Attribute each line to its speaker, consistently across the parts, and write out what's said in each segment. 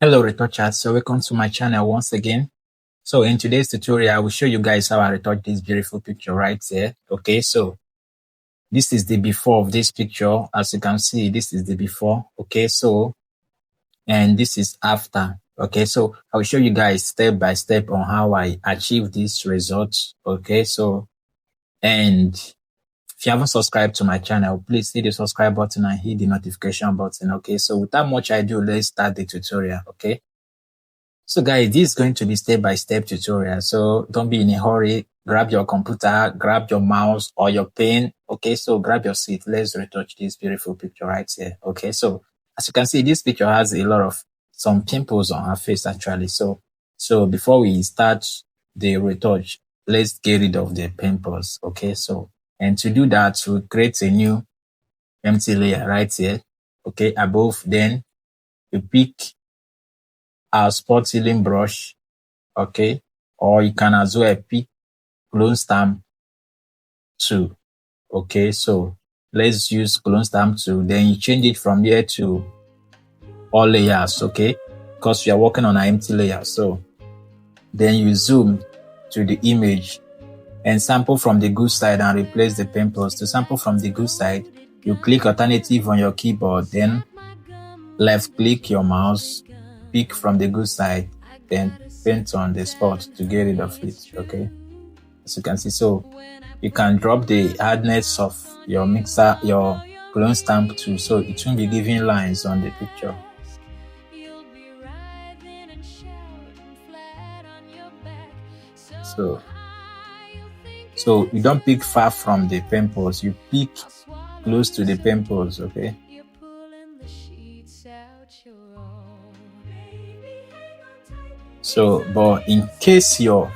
Speaker 1: Hello retouchers, so welcome to my channel once again. So in today's tutorial, I will show you guys how I retouch this beautiful picture right here. Okay, so this is the before of this picture. As you can see, this is the before. Okay, so and this is after. Okay, so I will show you guys step by step on how I achieve this result. Okay, so and if you haven't subscribed to my channel, please hit the subscribe button and hit the notification button. Okay, so without much ado, let's start the tutorial. Okay. So guys, this is going to be step-by-step tutorial. So don't be in a hurry. Grab your computer, grab your mouse or your pen. Okay, so grab your seat. Let's retouch this beautiful picture right here. Okay, so as you can see, this picture has a lot of some pimples on her face actually. So before we start the retouch, let's get rid of the pimples. Okay, so and to do that, we'll create a new empty layer right here. Okay, above. Then you pick our spot healing brush, okay, or you can as well pick clone stamp 2. Okay, so let's use clone stamp 2. Then you change it from here to all layers, okay, because we are working on an empty layer. So then you zoom to the image and sample from the good side and replace the pimples. To sample from the good side, you click alternative on your keyboard, then left click your mouse, pick from the good side, then paint on the spot to get rid of it. Okay, as you can see, so you can drop the hardness of your mixer, your clone stamp too, so it won't be giving lines on the picture. So you don't pick far from the pimples, you pick close to the pimples. Okay, so but in case you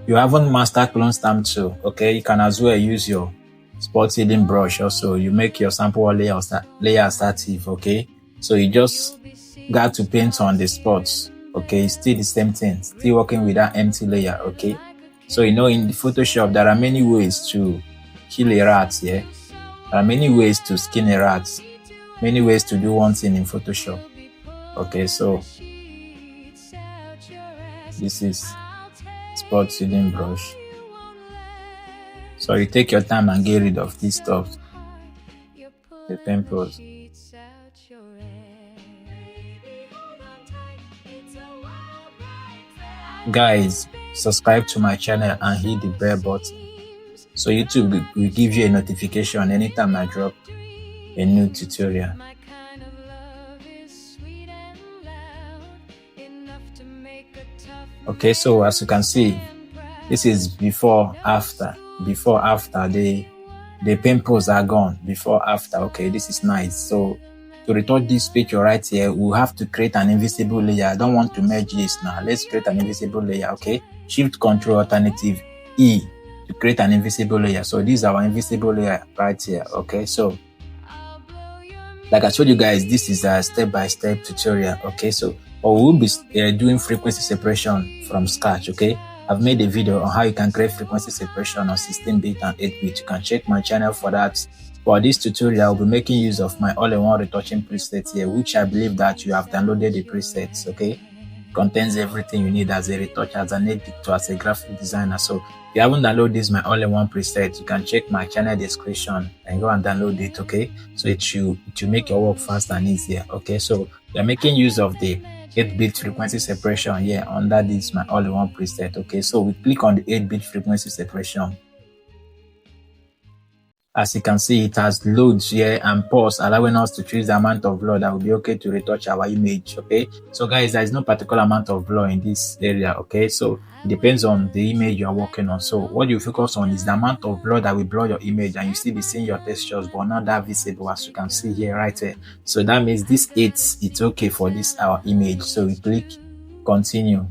Speaker 1: haven't mastered clone stamp 2, okay, you can as well use your spot healing brush. Also, you make your sample layer stative. Okay, so you just got to paint on the spots. Okay, it's still the same thing, still working with that empty layer. Okay, so you know, in the Photoshop there are many ways to kill a rat. Yeah, there are many ways to skin a rat, many ways to do one thing in Photoshop. Okay, so this is spot healing brush. So you take your time and get rid of this stuff, the pimples. Guys, subscribe to my channel and hit the bell button so YouTube will give you a notification anytime I drop a new tutorial. Okay, so as you can see, this is before after. Before after, the pimples are gone. Before after. Okay, this is nice. So to retouch this picture right here, we'll have to create an invisible layer. I don't want to merge this now. Let's create an invisible layer. Okay, Shift Control Alternative E to create an invisible layer. So this is our invisible layer right here. Okay, so like I told you guys, this is a step-by-step tutorial. Okay, so we will be doing frequency separation from scratch. Okay, I've made a video on how you can create frequency separation on 16-bit and 8-bit. You can check my channel for that. For this tutorial, I'll be making use of my all-in-one retouching preset here, which I believe that you have downloaded the presets. Okay, contains everything you need as a retoucher, as an editor, as a graphic designer. So if you haven't downloaded this my all-in-one preset, you can check my channel description and go and download it. Okay, so it will make your work faster and easier. Okay, so you're making use of the 8-bit frequency separation here under this my all-in-one preset. Okay, so we click on the 8-bit frequency separation. As you can see, it has loads here and pause, allowing us to choose the amount of blur that will be okay to retouch our image. Okay, so guys, there is no particular amount of blur in this area. Okay, so it depends on the image you are working on. So what you focus on is the amount of blur that will blur your image, and you still be seeing your textures but not that visible, as you can see here right here. So that means this 8, it's okay for this our image. So we click continue.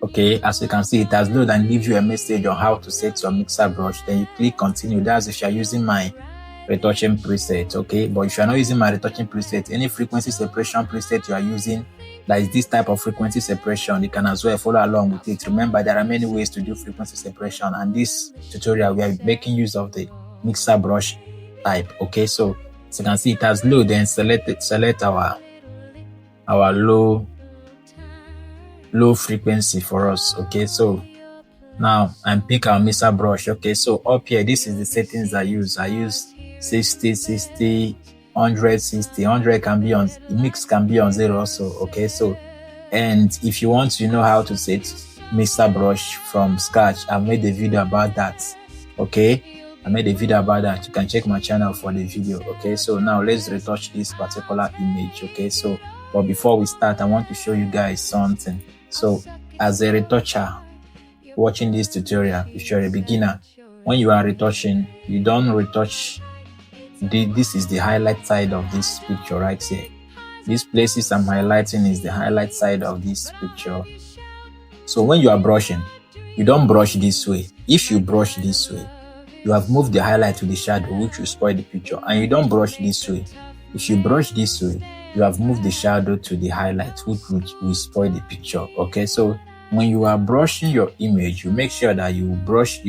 Speaker 1: Okay, as you can see, it has loaded and gives you a message on how to set your mixer brush. Then you click continue. That's if you are using my retouching preset. Okay, but if you are not using my retouching preset, any frequency separation preset you are using that is this type of frequency separation, you can as well follow along with it. Remember, there are many ways to do frequency separation, and this tutorial we are making use of the mixer brush type. Okay, so So you can see it has low, then select our low frequency for us. Okay, so now and pick our mixer brush. Okay, so up here, this is the settings I use 60 100 60 100 can be on mix, can be on 0 also. Okay, so and if you want to know how to set mixer brush from scratch, I've made a video about that. Okay, I made a video about that. You can check my channel for the video. Okay, so now let's retouch this particular image. Okay, so but before we start, I want to show you guys something. So as a retoucher watching this tutorial, if you're a beginner, when you are retouching, you don't retouch this is the highlight side of this picture right here. These places I'm highlighting is the highlight side of this picture. So when you are brushing, you don't brush this way. If you brush this way, you have moved the highlight to the shadow, which will spoil the picture. And you don't brush this way. If you brush this way, you have moved the shadow to the highlight, which will spoil the picture. Okay, so when you are brushing your image, you make sure that you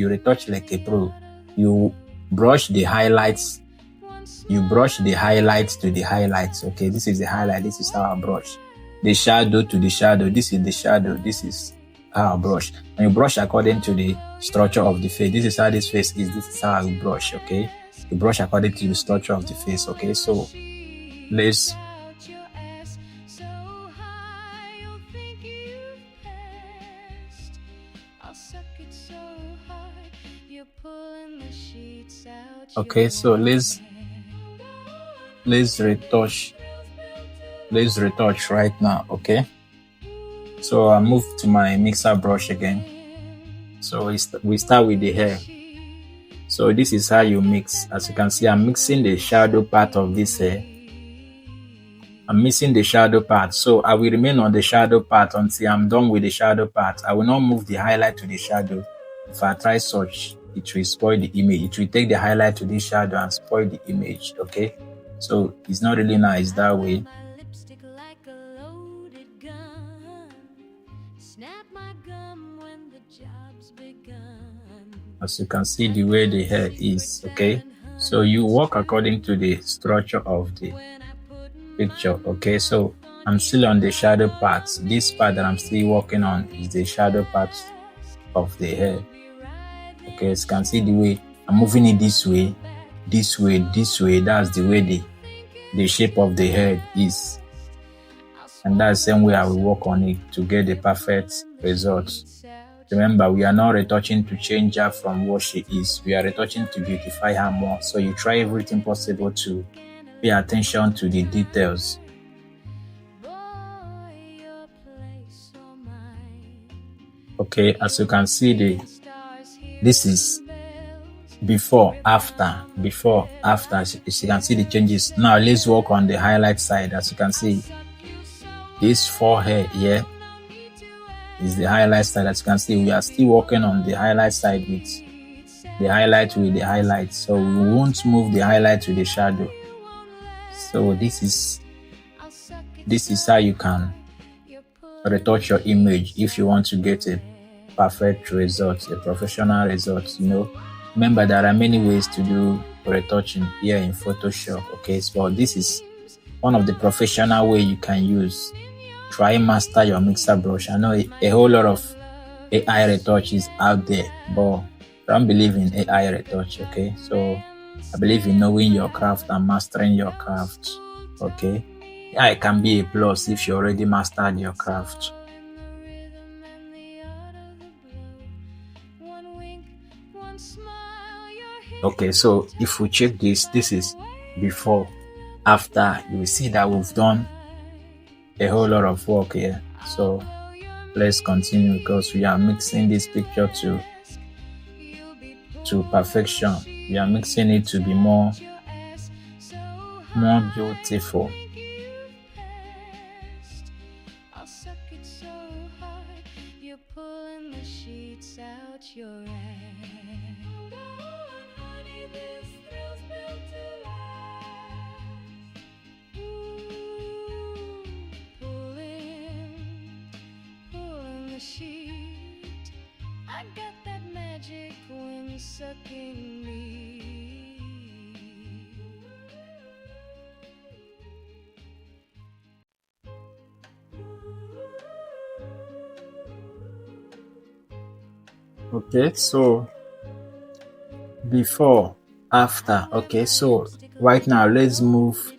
Speaker 1: retouch like a pro. You brush the highlights. You brush the highlights to the highlights. Okay, this is the highlight. This is how I brush. The shadow to the shadow. This is the shadow. This is how I brush. And you brush according to the structure of the face. This is how this face is. This is how I brush. Okay, you brush according to the structure of the face. Okay, so let's okay, so let's retouch right now. Okay, so I move to my mixer brush again. So we start with the hair. So this is how you mix. As you can see, I'm mixing the shadow part of this hair. I'm missing the shadow part, so I will remain on the shadow part until I'm done with the shadow part. I will not move the highlight to the shadow. If I try such, it will spoil the image. It will take the highlight to this shadow and spoil the image. Okay, so it's not really nice that way. As you can see the way the hair is. Okay, so you work according to the structure of the picture. Okay, so I'm still on the shadow part. This part that I'm still working on is the shadow part of the hair. Okay, as you can see the way I'm moving it this way. That's the way the shape of the head is, and that's the same way I will work on it to get the perfect results. Remember, we are not retouching to change her from what she is. We are retouching to beautify her more. So you try everything possible to pay attention to the details. Okay, as you can see, this is before, after. As you can see the changes. Now let's work on the highlight side. As you can see, this forehead here is the highlight side. As you can see, we are still working on the highlight side with the highlight. So we won't move the highlight to the shadow. So this is how you can retouch your image if you want to get a perfect result, a professional result. Remember, there are many ways to do retouching here in Photoshop. Okay, so this is one of the professional way you can use. Try master your mixer brush. I know a whole lot of AI retouch is out there, but I don't believe in AI retouch. Okay, so I believe in knowing your craft and mastering your craft. Okay, yeah, it can be a plus if you already mastered your craft. Okay, so if we check this is before, after. You will see that we've done a whole lot of work here. So let's continue, because we are mixing this picture to perfection. We are mixing it to be more beautiful.
Speaker 2: I got that magic when sucking me.
Speaker 1: Okay, so before, after. Okay, so right now let's move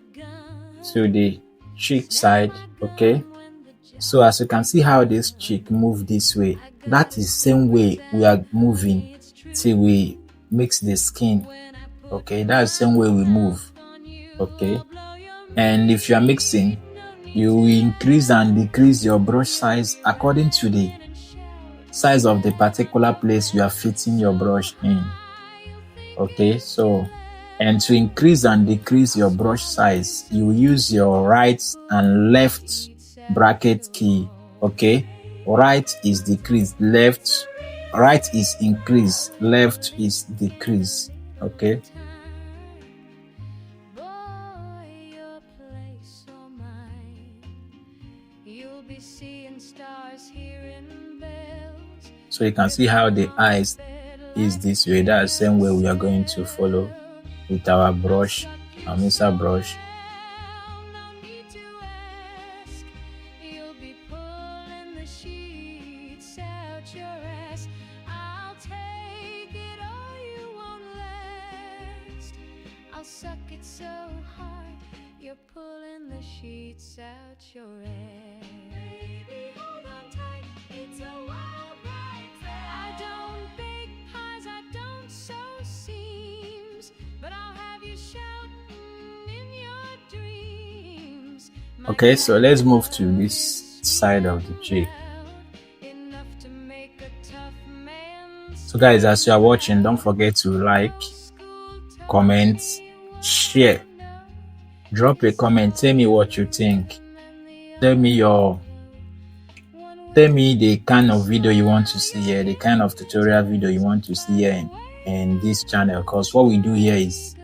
Speaker 1: to the cheek side. Okay, so as you can see how this cheek move this way, that is the same way we are moving till we mix the skin. Okay, that's the same way we move. Okay, and if you are mixing, you will increase and decrease your brush size according to the size of the particular place you are fitting your brush in. Okay, so and to increase and decrease your brush size, you use your right and left bracket key. Okay, right is decrease, right is increase, left is decrease. Okay, so you can see how the eyes is this way. That's the same way we are going to follow with our brush, our mixer brush.
Speaker 2: I'll suck it so hard, you're pulling the sheets out your ass. Baby, hold on tight, it's a wild ride. I don't bake pies, I don't sew seams, but I'll have you shouting in your dreams.
Speaker 1: Okay, so let's move to this side of the cheek. So guys, as you are watching, don't forget to like, comment, share, drop a comment, tell me what you think, tell me the kind of video you want to see here, the kind of tutorial video you want to see here in this channel, because what we do here is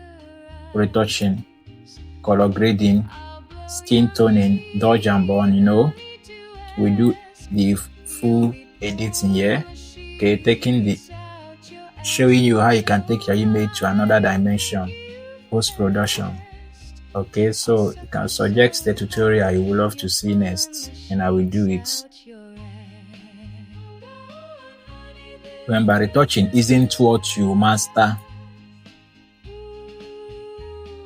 Speaker 1: retouching, color grading, skin toning, dodge and burn. We do the full editing here. Okay, showing you how you can take your image to another dimension, post-production. Okay, so you can suggest the tutorial you would love to see next, and I will do it. Remember, retouching isn't what you master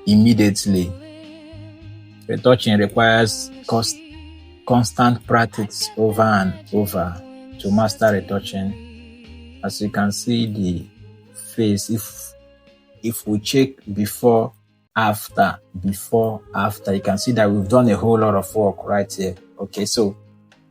Speaker 1: immediately. Retouching requires constant practice over and over to master retouching. As you can see the face, if we check before, after, you can see that we've done a whole lot of work right here. Okay, so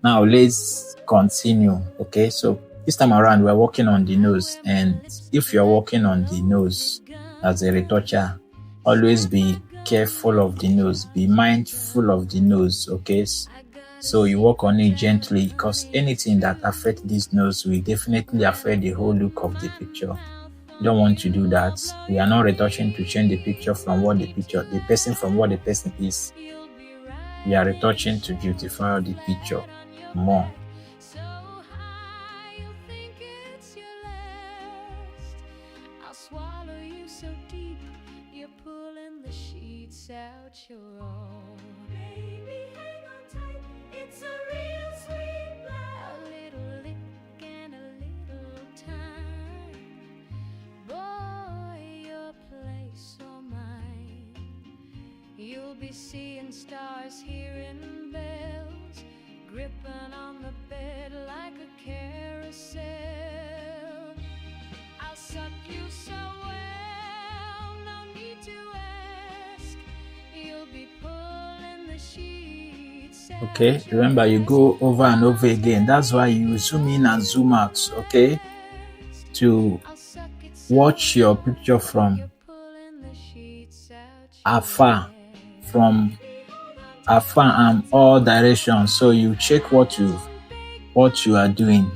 Speaker 1: now let's continue. Okay, so this time around we're working on the nose, and if you're working on the nose as a retoucher, always be careful of the nose, be mindful of the nose. Okay, so you work on it gently, because anything that affects this nose will definitely affect the whole look of the picture. You don't want to do that. We are not retouching to change the picture from what the person is. We are retouching to beautify the picture more.
Speaker 2: I'll swallow you so deep, you're pulling the sheets out your own. Baby, hang on tight, it's a real sweet love. A little lick and a little time. Boy, your place or mine. You'll be seeing stars, hearing bells, gripping on the bed like a carousel. I'll suck you so well, no need to ask. You'll be pulling the sheets.
Speaker 1: Okay, remember, you go over and over again. That's why you zoom in and zoom out. Okay, to watch your picture from afar, and all directions. So you check what you are doing.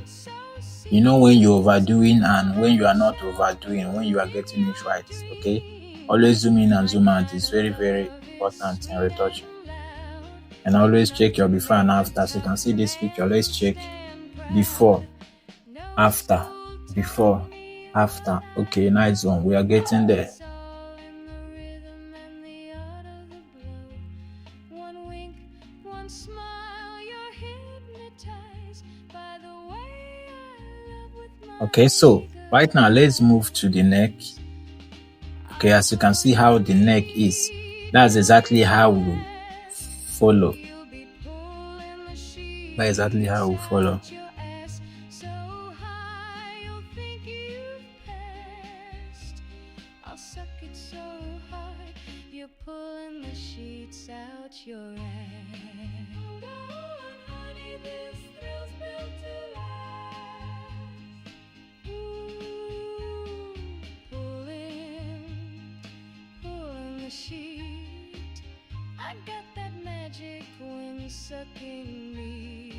Speaker 1: You know when you're overdoing and when you are not overdoing, when you are getting it right. Okay, always zoom in and zoom out. It's very, very important in retouching. And always check your before and after. So you can see this picture, let's check before, after, before, after. Okay, nice one. We are getting there.
Speaker 2: One smile, you're hypnotized by the way I love with my
Speaker 1: Okay, so right now let's move to the neck. Okay, as you can see how the neck is, that's exactly how we follow. That's exactly how we follow.
Speaker 2: I'll suck it so hard, you're pulling the sheets out your ass. Hold on, honey, this thrill's built to last. Ooh, pulling the sheet. I got that magic when sucking me.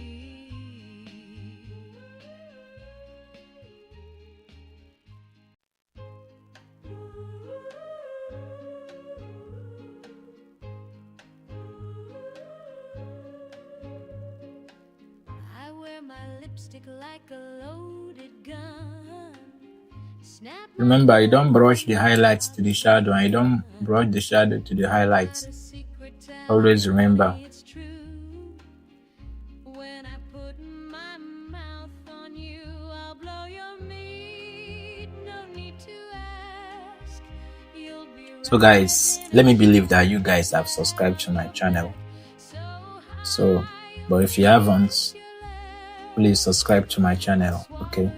Speaker 2: I wear my lipstick like a loaded gun. Snap my
Speaker 1: Remember, you don't brush the highlights to the shadow and you don't brush the shadow to the highlights. Always remember.
Speaker 2: it's true. When I put my mouth on you, I'll blow your meat. No need to ask. You'll be
Speaker 1: So guys, let me believe that you guys have subscribed to my channel. So, but if you haven't, please subscribe to my channel, okay?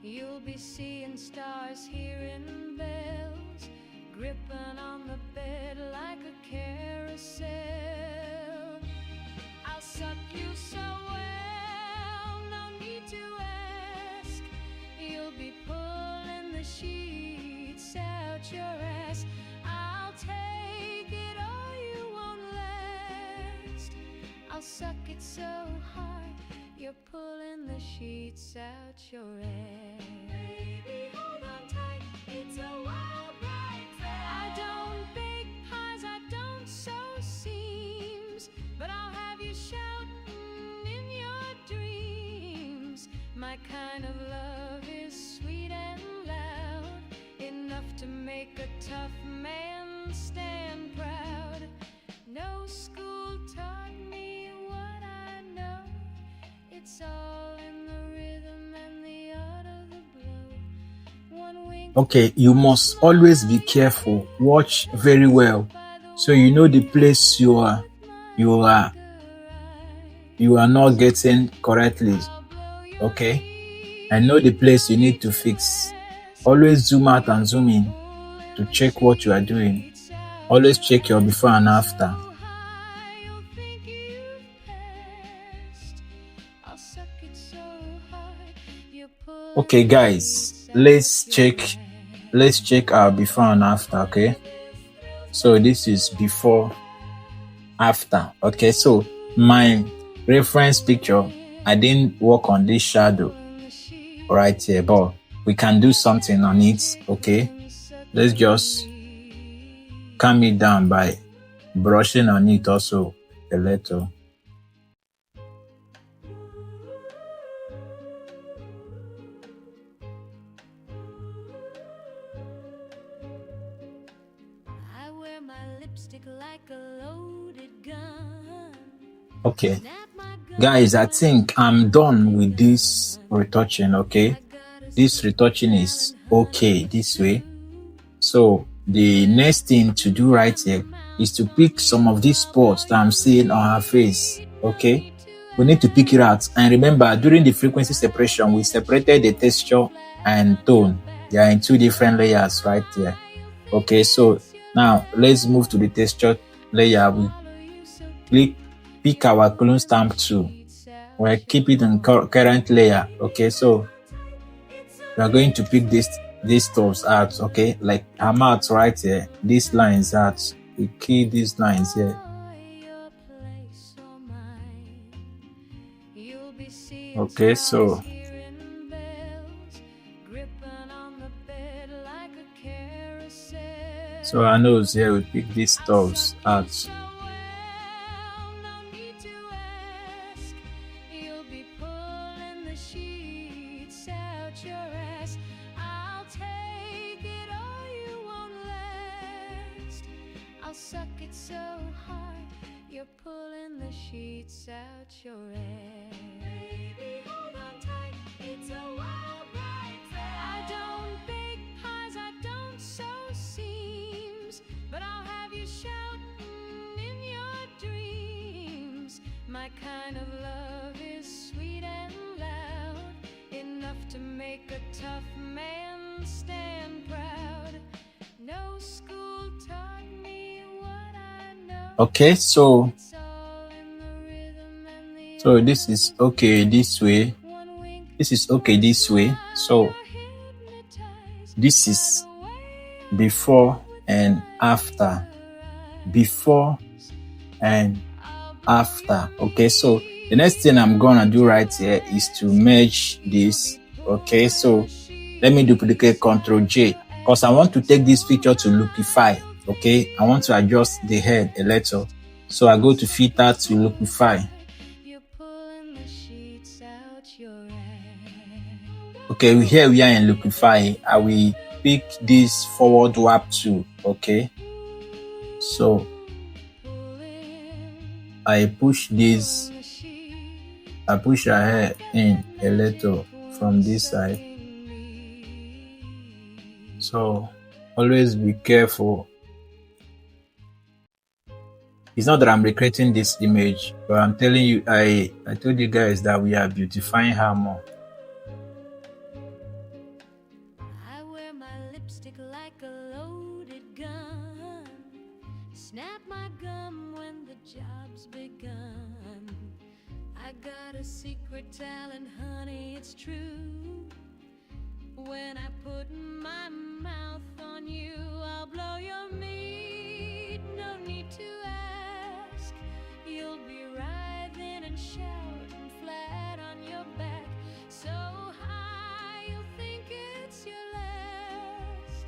Speaker 2: You'll be seeing stars, hearing bells, gripping on the bed like a carousel. I'll suck you so well, no need to ask. You'll be pulling the sheets out your ass. I'll take it or you won't last. I'll suck it so hard, you're pulling the sheets out your ass. Baby, hold on tight, it's a wild ride. I don't bake pies, I don't sew seams, but I'll have you shouting in your dreams. My kind of love is sweet and loud, enough to make a tough man stand proud. No school taught me what I know. It's all in the rhythm and the art of the blow. One wink.
Speaker 1: Okay, you must always be careful. Watch very well, so you know the place you are not getting correctly. Okay, and know the place you need to fix. Always zoom out and zoom in to check what you are doing. Always check your before and after. Okay guys, let's check our before and after. Okay, so this is before, after. Okay, so my reference picture, I didn't work on this shadow right here, but we can do something on it. Okay, let's just calm it down by brushing on it also a little.
Speaker 2: I wear my lipstick like a loaded gun.
Speaker 1: Okay, guys, I think I'm done with this retouching. Okay, this retouching is okay this way. So the next thing to do right here is to pick some of these spots that I'm seeing on her face. Okay, we need to pick it out. And remember, during the frequency separation, we separated the texture and tone. They are in two different layers right there. Okay, so now let's move to the texture layer. We pick our clone stamp tool. We'll keep it in current layer. Okay, so we are going to pick these stuffs out. Okay, like her mouth right here, these lines out. We key these lines here. Okay, so our nose here, we pick these stuffs out.
Speaker 2: I'll suck it so hard, you're pulling the sheets out your hair. Baby, hold on tight, it's a wild ride fair. I don't bake pies, I don't sew seams, but I'll have you shouting in your dreams. My kind of love is sweet and loud, enough to make a tough man stand proud. No school taught me what I know.
Speaker 1: Okay, so
Speaker 2: It's all in the rhythm and the
Speaker 1: this is okay this way.
Speaker 2: one wink.
Speaker 1: This is okay this way. So
Speaker 2: You're hypnotized
Speaker 1: this is before and after. Before and after. Okay, so the next thing I'm gonna do right here is to merge this. Okay, so let me duplicate Ctrl J because I want to take this picture to lookify. Okay, I want to adjust the head a little, so I go to filter to lookify.
Speaker 2: You're pulling the sheets out your hair.
Speaker 1: Okay, here we are in lookify. I will pick this forward warp tool. Okay, so I push this, I push her hair in a little from this side. So always be careful. It's not that I'm recreating this image, but I'm telling you, I told you guys that we are beautifying her more.
Speaker 2: I wear my lipstick like a loaded gun. Snap my gum when the job's begun. I got a secret talent, honey, it's true. When I put my mouth on you, I'll blow your meat. No need to ask. You'll be writhing and shouting flat on your back, so high you'll think it's your last.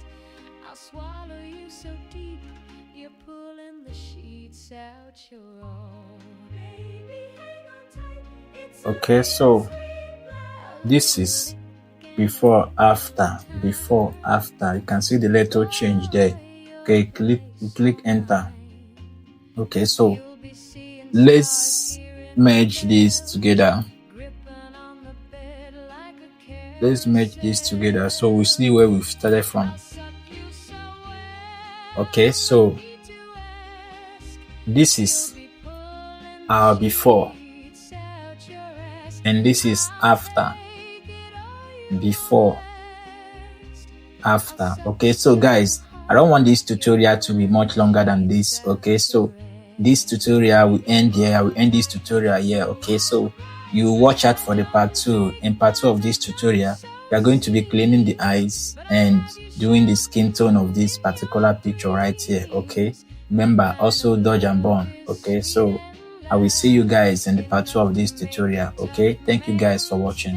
Speaker 2: I'll swallow you so deep, you're pulling the sheets out your own. Baby, hang on tight. It's
Speaker 1: Okay, so this is before, after, before, after. You can see the little change there. Okay, click enter. Okay, so let's merge this together. Let's merge this together so we see where we've started from. Okay, so this is our before and this is after. Before, after. Okay, so guys, I don't want this tutorial to be much longer than this. Okay, so this tutorial will end here. I will end this tutorial here. Okay, so you watch out for the part 2. In part 2 of this tutorial, we are going to be cleaning the eyes and doing the skin tone of this particular picture right here. Okay, remember, also dodge and burn. Okay, so I will see you guys in the part 2 of this tutorial. Okay, thank you guys for watching.